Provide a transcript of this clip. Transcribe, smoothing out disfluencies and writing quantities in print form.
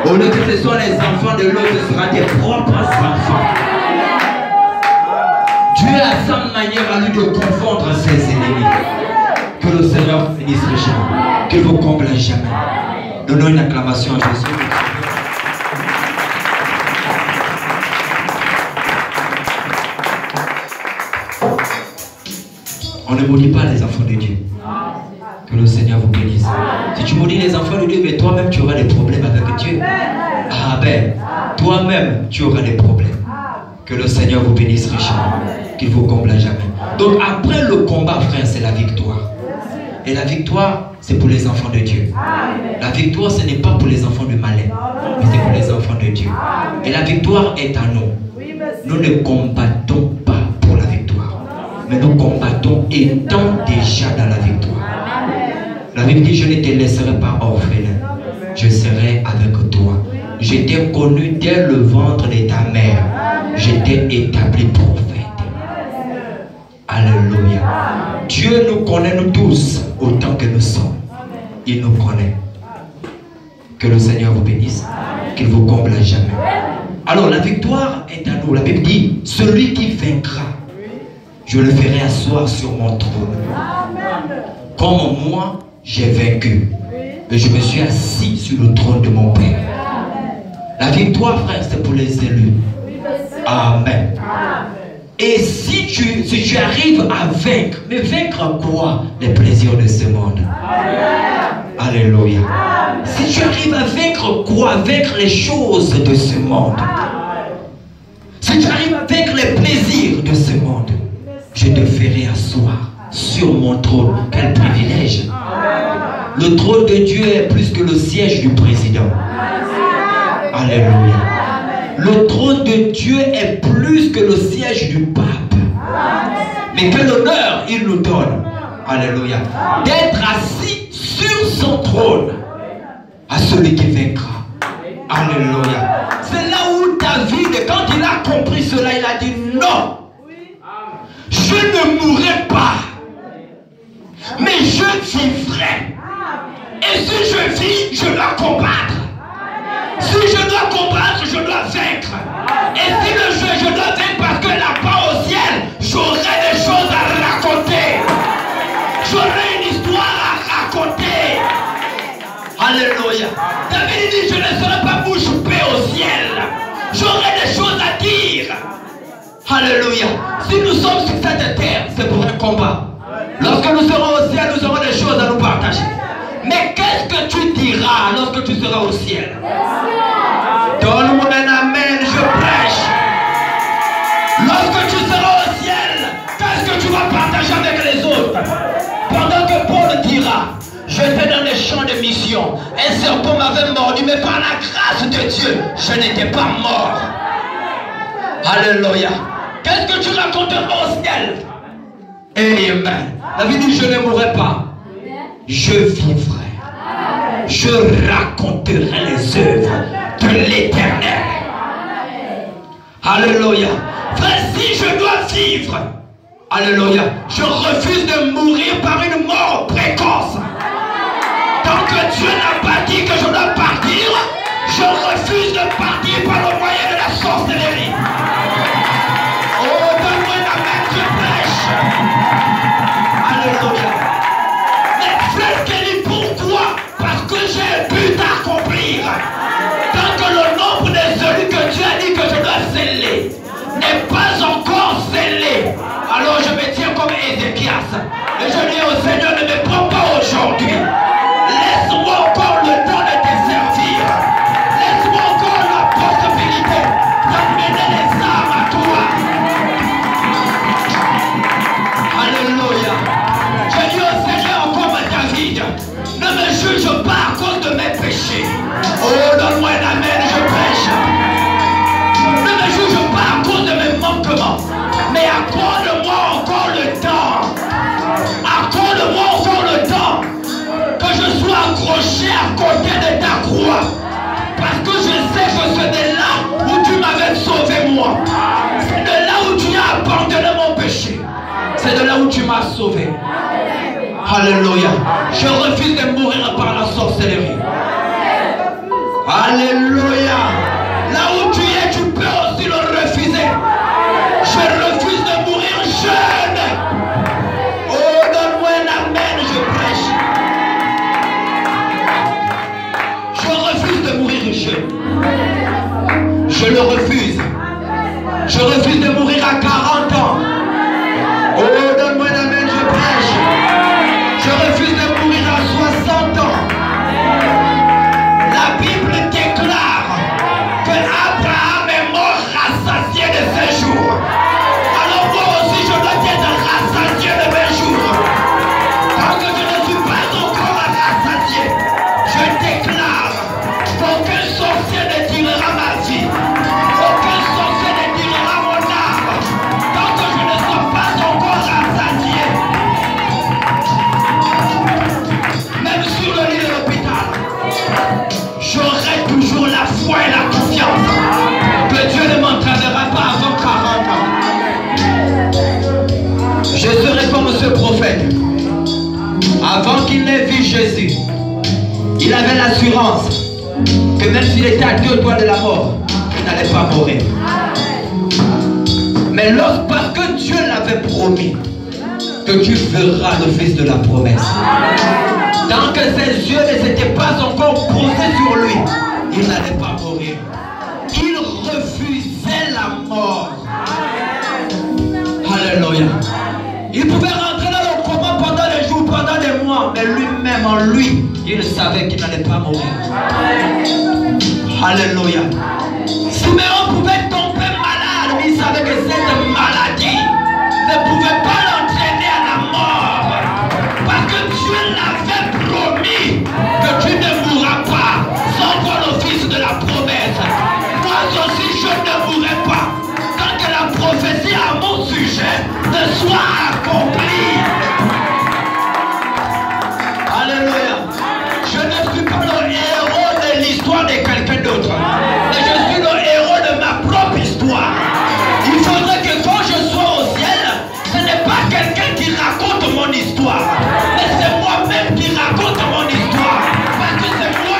Au lieu que ce soit les enfants de l'autre, ce sera tes propres enfants. Dieu a sa manière à lui de confondre ses ennemis. Que le Seigneur bénisse richement. Qu'il vous comble à jamais. Donnons une acclamation à Jésus. On ne maudit pas les enfants de Dieu. Que le Seigneur vous bénisse. Si tu maudis les enfants de Dieu, mais toi-même tu auras des problèmes avec Dieu. Amen. Toi-même tu auras des problèmes. Que le Seigneur vous bénisse richement. Qu'il vous comble à jamais. Donc après le combat, frère, c'est la victoire. Et la victoire, c'est pour les enfants de Dieu. La victoire, ce n'est pas pour les enfants du malin, mais c'est pour les enfants de Dieu. Et la victoire est à nous. Nous ne combattons pas pour la victoire, mais nous combattons étant déjà dans la victoire. La Bible dit, je ne te laisserai pas orphelin, je serai avec toi. Je t'ai connu dès le ventre de ta mère, je t'ai établi prophète. Alléluia. Dieu nous connaît nous tous autant que nous sommes. Il nous connaît. Que le Seigneur vous bénisse, qu'il vous comble à jamais. Alors la victoire est à nous. La Bible dit, celui qui vaincra, je le ferai asseoir sur mon trône. Comme moi, j'ai vaincu. Et je me suis assis sur le trône de mon Père. La victoire, frère, c'est pour les élus. Amen. Et si tu arrives à vaincre, mais vaincre quoi? Les plaisirs de ce monde. Alléluia. Si tu arrives à vaincre quoi? Vaincre les choses de ce monde. Si tu arrives à vaincre les plaisirs de ce monde, je te ferai asseoir sur mon trône. Quel privilège. Le trône de Dieu est plus que le siège du président. Alléluia. Le trône de Dieu est plus que le siège du pape. Mais quel honneur il nous donne. Alléluia. D'être assis sur son trône à celui qui vaincra. Alléluia. C'est là où David, quand il a compris cela, il a dit non. Je ne mourrai pas, mais je vivrai. Et si je vis, je dois combattre. Si je dois combattre, je dois vaincre. Et si je dois vaincre parce que là-bas au ciel, j'aurai des choses à raconter. J'aurai une histoire à raconter. Alléluia. David dit, je ne serai pas bouche bée au ciel. J'aurai des choses à dire. Alléluia. Si nous sommes sur cette terre, c'est pour un combat. Lorsque nous serons au ciel, nous aurons des choses à nous partager. Mais qu'est-ce que tu diras lorsque tu seras au ciel? Donne-moi un amen, je prêche. Lorsque tu seras au ciel, qu'est-ce que tu vas partager avec les autres? Pendant que Paul dira, j'étais dans les champs de mission, un serpent m'avait mordu, mais par la grâce de Dieu, je n'étais pas mort. Alléluia. Qu'est-ce que tu raconteras au ciel? Amen. La Bible dit, je ne mourrai pas. Je vivrai. Je raconterai les œuvres de l'Éternel. Alléluia. Frère, si je dois vivre, alléluia, je refuse de mourir par une mort précoce. Tant que Dieu n'a pas dit que je dois partir, je refuse de partir par le moyen de la sorcellerie. Oh, donne-moi la main, je prêche. Alléluia. Mais frère Kelly, pourquoi? Parce que j'ai un but à accomplir. Tant que le nombre des élus que Dieu a dit que je dois sceller n'est pas encore scellé, alors je me tiens comme Ézéchias. Et je dis au Seigneur, ne me prends pas aujourd'hui. Laisse-moi encore le temps de te servir. Laisse-moi encore la possibilité d'amener les âmes à toi. Alléluia. Je dis au Seigneur comme David, ne me juge pas à cause de mes péchés. Oh, donne-moi un amen, je pêche. Ne me juge pas à cause de mes manquements, mais accorde-moi encore le temps. Accorde-moi encore le temps que je sois accroché à côté de ta croix. Parce que je sais que c'est de là où tu m'avais sauvé moi. C'est de là où tu as abandonné mon péché. C'est de là où tu m'as sauvé. Alléluia. Je refuse de mourir par la sorcellerie. Alléluia. Là où tu es, tu peux aussi le refuser. Je refuse de mourir jeune. Oh, donne-moi un amen, je prêche. Je refuse de mourir jeune. Je le refuse. Je refuse de mourir à 40 ans. Oh, donne-moi un amen, je prêche. Je refuse de mourir à 60 ans. La Bible déclare que Abraham est mort rassasié de ses jours. Alors moi aussi je dois être rassasié de mes jours. Tant que je ne suis pas encore rassasié, je déclare qu'aucun sorcier ne tirera ma vie. Aucun sorcier ne tirera mon âme. Tant que je ne suis pas encore rassasié. Même sur le lit de l'hôpital, j'aurai toujours la foi et la confiance que Dieu ne m'entraînera pas avant 40 ans. Je serai comme ce prophète. Avant qu'il n'ait vu Jésus, il avait l'assurance que même s'il était à 2 doigts de la mort, il n'allait pas mourir. Mais parce que Dieu l'avait promis que tu verras le fils de la promesse. Tant que ses yeux ne s'étaient pas encore posés sur lui, il n'allait pas mourir. Il refusait la mort. Alléluia. Il pouvait rentrer dans le coma pendant des jours, pendant des mois, mais lui-même en lui, il savait qu'il n'allait pas mourir. Alléluia. Siméon pouvait tomber malade, mais il savait que cette maladie ne pouvait pas l'entraîner à la mort. Parce que Dieu l'avait promis que tu ne mourras pas sans voir le fils de la promesse. Moi aussi je ne mourrai pas tant que la prophétie à mon sujet ne soit accomplie.